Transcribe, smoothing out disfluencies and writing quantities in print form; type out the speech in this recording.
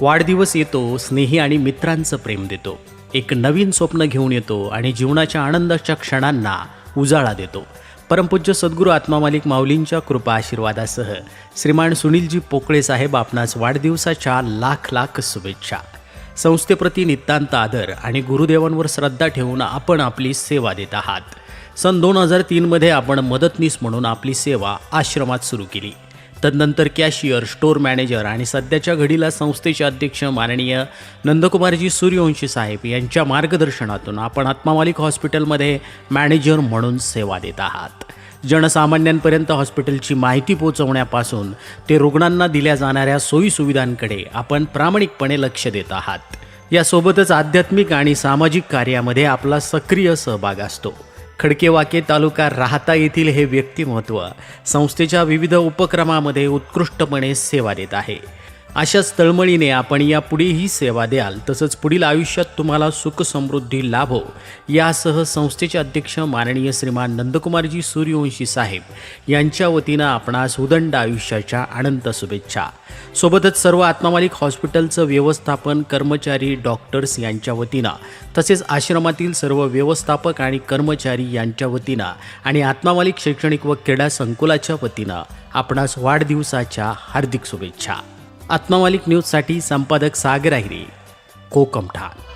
वाढदिवस येतो, स्नेही आणि मित्रांचं प्रेम देतो. एक नवीन स्वप्न घेऊन येतो आणि जीवनाच्या आनंदाच्या क्षणांना उजाळा देतो. परमपूज्य सद्गुरू आत्मा मालिक माऊलींच्या कृपा आशीर्वादासह श्रीमान सुनीलजी पोकळे साहेब आपणास वाढदिवसाच्या लाख लाख शुभेच्छा. संस्थेप्रती नितांत आदर आणि गुरुदेवांवर श्रद्धा ठेवून आपण आपली सेवा देत आहात. सन 2003 आपण मदतनीस म्हणून आपली सेवा आश्रमात सुरू केली. तदनंतर कॅशियर, स्टोअर मॅनेजर आणि सध्याच्या घडीला संस्थेचे अध्यक्ष माननीय नंदकुमारजी सूर्यवंशी साहेब यांच्या मार्गदर्शनातून आपण आत्मा मालिक हॉस्पिटलमध्ये मॅनेजर म्हणून सेवा देत आहात. जनसामान्यांपर्यंत हॉस्पिटलची माहिती पोहोचवण्यापासून ते रुग्णांना दिल्या जाणाऱ्या सोयीसुविधांकडे आपण प्रामाणिकपणे लक्ष देत आहात. यासोबतच आध्यात्मिक आणि सामाजिक कार्यामध्ये आपला सक्रिय सहभाग असतो. खडकेवाके तालुका राहता येथील हे व्यक्तिमत्व संस्थेच्या विविध उपक्रमामध्ये उत्कृष्टपणे सेवा देत आहे. अशाच तळमळीने आपण यापुढेही सेवा द्याल, तसंच पुढील आयुष्यात तुम्हाला सुख समृद्धी लाभो यासह संस्थेचे अध्यक्ष माननीय श्रीमान नंदकुमारजी सूर्यवंशी साहेब यांच्या वतीनं आपणास उदंड आयुष्याच्या अनंत शुभेच्छा. सोबतच सर्व आत्मा मालिक हॉस्पिटलचं व्यवस्थापन, कर्मचारी, डॉक्टर्स यांच्या वतीनं, तसेच आश्रमातील सर्व व्यवस्थापक आणि कर्मचारी यांच्या वतीनं आणि आत्मा मालिक शैक्षणिक व क्रीडा संकुलाच्या वतीनं आपणास वाढदिवसाच्या हार्दिक शुभेच्छा. आत्मा मालिक न्यूजसाठी संपादक सागर आहिरे, कोकमठाण.